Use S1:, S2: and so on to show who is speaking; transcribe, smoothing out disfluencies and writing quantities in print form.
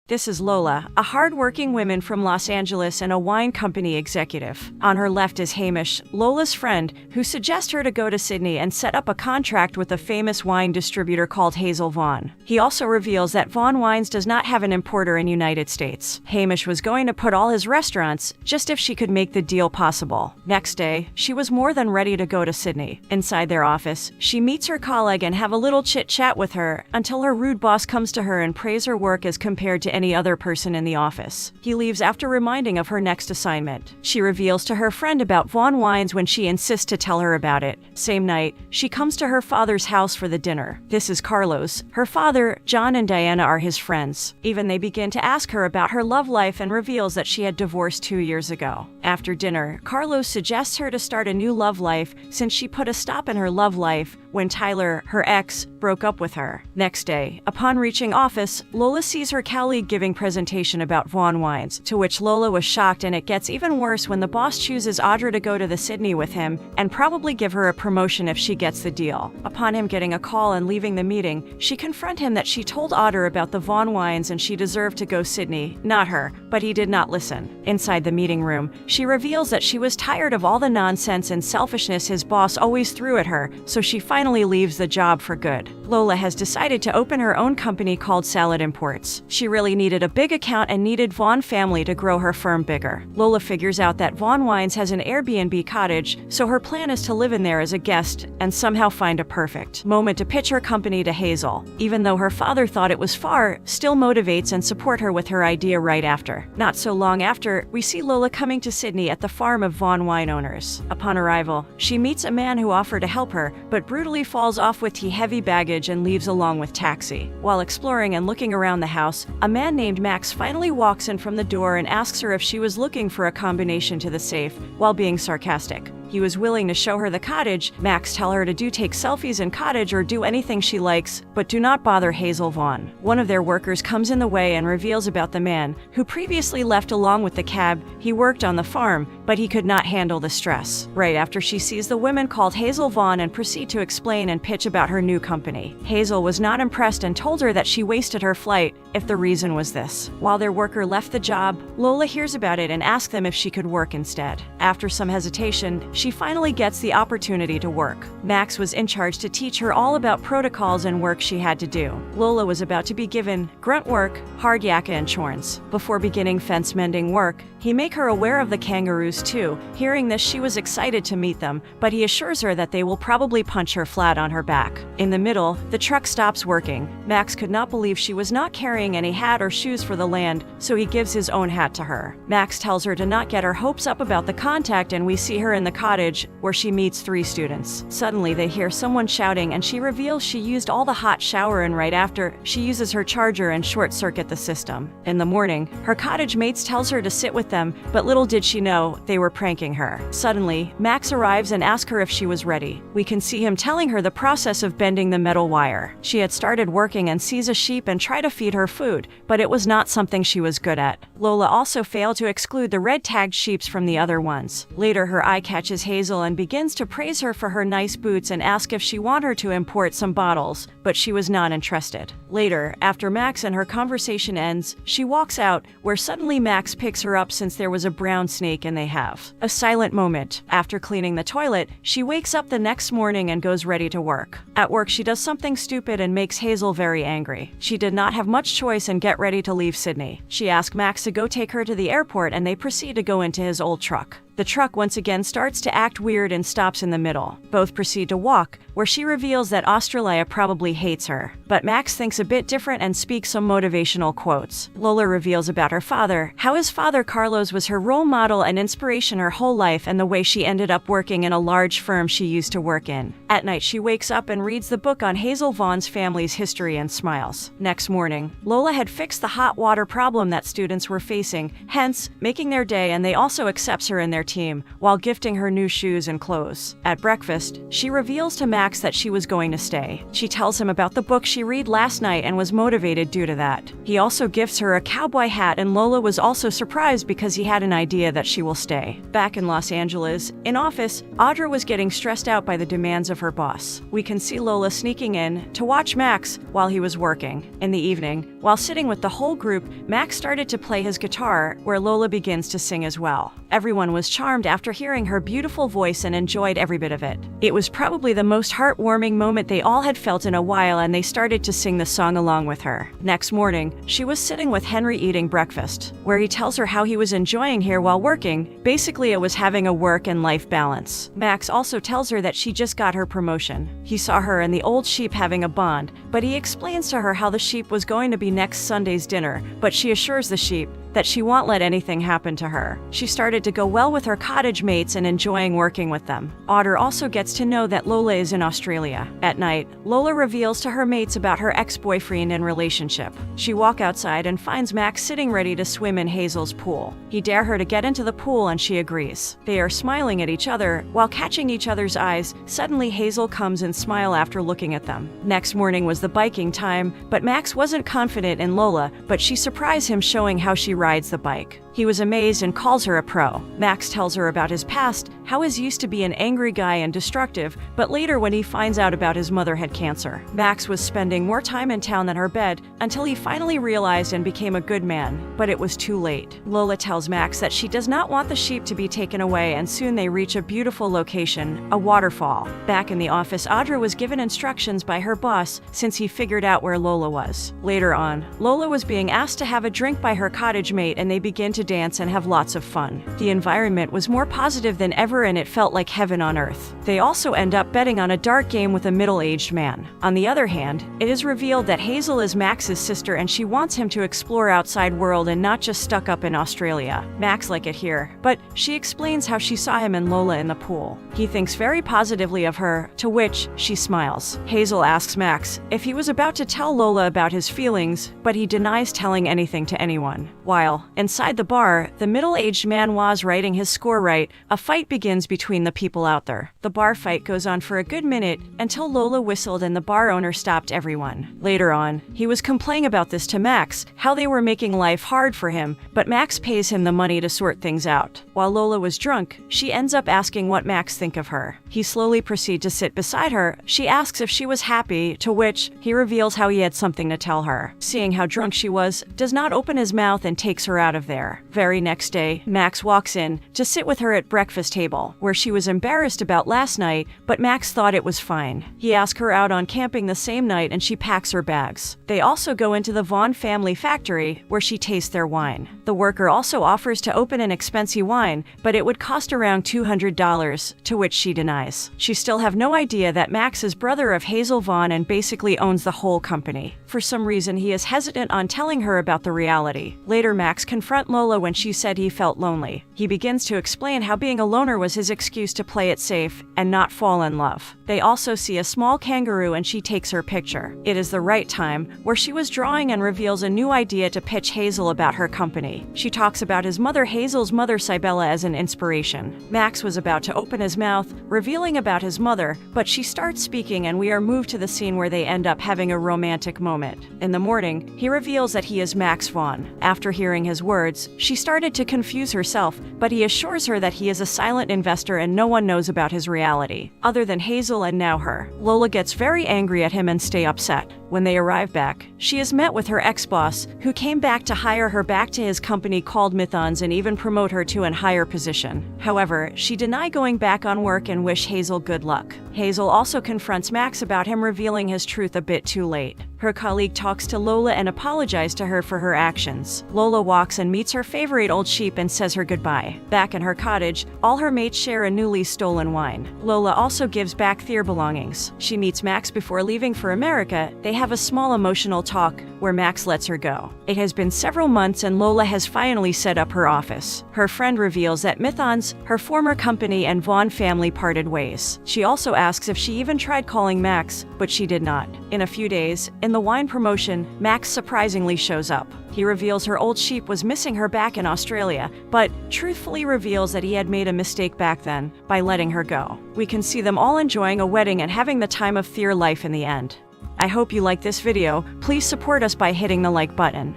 S1: This is Lola, a hard-working woman from Los Angeles and a wine company executive. On her left is Hamish, Lola's friend, who suggests her to go to Sydney and set up a contract with a famous wine distributor called Hazel Vaughn. He also reveals that Vaughn Wines does not have an importer in the United States. Hamish was going to put all his restaurants, just if she could make the deal possible. Next day, she was more than ready to go to Sydney. Inside their office, she meets her colleague and have a little chit-chat with her until her rude boss comes to her and praise her work as compared to any other person in the office. He leaves after reminding of her next assignment. She reveals to her friend about Vaughn Wines when she insists to tell her about it. Same night, she comes to her father's house for the dinner. This is Carlos. Her father, John, and Diana are his friends. Even they begin to ask her about her love life and reveals that she had divorced 2 years ago. After dinner, Carlos suggests her to start a new love life since she put a stop in her love life when Tyler, her ex, broke up with her. Next day, upon reaching office, Lola sees her colleague giving presentation about Vaughn Wines, to which Lola was shocked, and it gets even worse when the boss chooses Audra to go to the Sydney with him and probably give her a promotion if she gets the deal. Upon him getting a call and leaving the meeting, she confronts him that she told Audra about the Vaughn Wines and she deserved to go Sydney, not her, but he did not listen. Inside the meeting room, she reveals that she was tired of all the nonsense and selfishness his boss always threw at her, so she finally leaves the job for good. Lola has decided to open her own company called Salad Imports. She really needed a big account and needed Vaughn family to grow her firm bigger. Lola figures out that Vaughn Wines has an Airbnb cottage, so her plan is to live in there as a guest and somehow find a perfect moment to pitch her company to Hazel. Even though her father thought it was far, still motivates and support her with her idea right after. Not so long after, we see Lola coming to Sydney at the farm of Vaughn wine owners. Upon arrival, she meets a man who offers to help her, but brutally falls off with heavy baggage and leaves along with taxi. While exploring and looking around the house, a man named Max finally walks in from the door and asks her if she was looking for a combination to the safe, while being sarcastic. He was willing to show her the cottage. Max tells her to take selfies in cottage or do anything she likes, but do not bother Hazel Vaughn. One of their workers comes in the way and reveals about the man, who previously left along with the cab. He worked on the farm, but he could not handle the stress. Right after she sees the woman called Hazel Vaughn and proceed to explain and pitch about her new company. Hazel was not impressed and told her that she wasted her flight if the reason was this. While their worker left the job, Lola hears about it and asks them if she could work instead. After some hesitation, she finally gets the opportunity to work. Max was in charge to teach her all about protocols and work she had to do. Lola was about to be given grunt work, hard yakka and chores. Before beginning fence mending work, he make her aware of the kangaroos too. Hearing this, she was excited to meet them, but he assures her that they will probably punch her flat on her back. In the middle, the truck stops working. Max could not believe she was not carrying any hat or shoes for the land, so he gives his own hat to her. Max tells her to not get her hopes up about the contact, and we see her in the cottage, where she meets 3 students. Suddenly, they hear someone shouting, and she reveals she used all the hot shower, and right after, she uses her charger and short-circuit the system. In the morning, her cottage mates tells her to sit with them, but little did she know, they were pranking her. Suddenly, Max arrives and asks her if she was ready. We can see him telling her the process of bending the metal wire. She had started working and sees a sheep and try to feed her food, but it was not something she was good at. Lola also failed to exclude the red-tagged sheeps from the other ones. Later, her eye catches Hazel and begins to praise her for her nice boots and ask if she want her to import some bottles, but she was not interested. Later, after Max and her conversation ends, she walks out, where suddenly Max picks her up since there was a brown snake and they have a silent moment. After cleaning the toilet, she wakes up the next morning and goes ready to work. At work, she does something stupid and makes Hazel very angry. She did not have much choice and get ready to leave Sydney. She asks Max to go take her to the airport and they proceed to go into his old truck. The truck once again starts to act weird and stops in the middle. Both proceed to walk, where she reveals that Australia probably hates her. But Max thinks a bit different and speaks some motivational quotes. Lola reveals about her father, how his father Carlos was her role model and inspiration her whole life, and the way she ended up working in a large firm she used to work in. At night, she wakes up and reads the book on Hazel Vaughn's family's history and smiles. Next morning, Lola had fixed the hot water problem that students were facing, hence making their day, and they also accepts her in their team, while gifting her new shoes and clothes. At breakfast, she reveals to Max that she was going to stay. She tells him about the book she read last night and was motivated due to that. He also gifts her a cowboy hat, and Lola was also surprised because he had an idea that she will stay. Back in Los Angeles, in office, Audra was getting stressed out by the demands of her boss. We can see Lola sneaking in to watch Max while he was working. In the evening, While sitting with the whole group, Max started to play his guitar, where Lola begins to sing as well. Everyone was charmed after hearing her beautiful voice and enjoyed every bit of it. It was probably the most heartwarming moment they all had felt in a while, and they started to sing the song along with her. Next morning, she was sitting with Henry eating breakfast, where he tells her how he was enjoying here while working. Basically, it was having a work and life balance. Max also tells her that she just got her promotion. He saw her and the old sheep having a bond, but he explains to her how the sheep was going to be next Sunday's dinner, but she assures the sheep that she won't let anything happen to her. She started to go well with her cottage mates and enjoying working with them. Otter also gets to know that Lola is in Australia. At night, Lola reveals to her mates about her ex-boyfriend and relationship. She walks outside and finds Max sitting ready to swim in Hazel's pool. He dares her to get into the pool and she agrees. They are smiling at each other while catching each other's eyes. Suddenly Hazel comes and smiles after looking at them. Next morning was the biking time, but Max wasn't confident in Lola, but she surprised him showing how she rides the bike. He was amazed and calls her a pro. Max tells her about his past, how he used to be an angry guy and destructive, but later when he finds out about his mother had cancer. Max was spending more time in town than her bed until he finally realized and became a good man, but it was too late. Lola tells Max that she does not want the sheep to be taken away, and soon they reach a beautiful location, a waterfall. Back in the office, Audra was given instructions by her boss since he figured out where Lola was. Later on, Lola was being asked to have a drink by her cottage mate, and they begin to dance and have lots of fun. The environment was more positive than ever and it felt like heaven on earth. They also end up betting on a dart game with a middle-aged man. On the other hand, it is revealed that Hazel is Max's sister and she wants him to explore outside world and not just stuck up in Australia. Max like it here, but she explains how she saw him and Lola in the pool. He thinks very positively of her, to which she smiles. Hazel asks Max if he was about to tell Lola about his feelings, but he denies telling anything to anyone. While inside the bar, the middle-aged man was writing his score right. A fight begins between the people out there. The bar fight goes on for a good minute until Lola whistled and the bar owner stopped everyone. Later on, he was complaining about this to Max, how they were making life hard for him, but Max pays him the money to sort things out. While Lola was drunk, she ends up asking what Max think of her. He slowly proceeds to sit beside her. She asks if she was happy, to which he reveals how he had something to tell her. Seeing how drunk she was, does not open his mouth and takes her out of there. Very next day, Max walks in to sit with her at breakfast table, where she was embarrassed about last night, but Max thought it was fine. He asks her out on camping the same night and she packs her bags. They also go into the Vaughn family factory, where she tastes their wine. The worker also offers to open an expensive wine, but it would cost around $200, to which she denies. She still have no idea that Max is brother of Hazel Vaughn and basically owns the whole company. For some reason, he is hesitant on telling her about the reality. Later, Max confronts Lola when she said he felt lonely. He begins to explain how being a loner was his excuse to play it safe and not fall in love. They also see a small kangaroo and she takes her picture. It is the right time, where she was drawing and reveals a new idea to pitch Hazel about her company. She talks about his mother, Hazel's mother Cybella, as an inspiration. Max was about to open his mouth, revealing about his mother, but she starts speaking and we are moved to the scene where they end up having a romantic moment. In the morning, he reveals that he is Max Vaughn. After hearing his words, she started to confuse herself, but he assures her that he is a silent investor and no one knows about his reality, other than Hazel and now her. Lola gets very angry at him and stays upset. When they arrive back, she is met with her ex-boss, who came back to hire her back to his company called Mythons and even promote her to a higher position. However, she denied going back on work and wish Hazel good luck. Hazel also confronts Max about him revealing his truth a bit too late. Her colleague talks to Lola and apologizes to her for her actions. Lola walks and meets her favorite old sheep and says her goodbye. Back in her cottage, all her mates share a newly stolen wine. Lola also gives back their belongings. She meets Max before leaving for America. They have a small emotional talk where Max lets her go. It has been several months and Lola has finally set up her office. Her friend reveals that Mythons, her former company, and Vaughn family parted ways. She also asks if she even tried calling Max, but she did not. In a few days, in the wine promotion, Max surprisingly shows up. He reveals her old sheep was missing her back in Australia, but truthfully reveals that he had made a mistake back then by letting her go. We can see them all enjoying a wedding and having the time of their life in the end. I hope you like this video. Please support us by hitting the like button.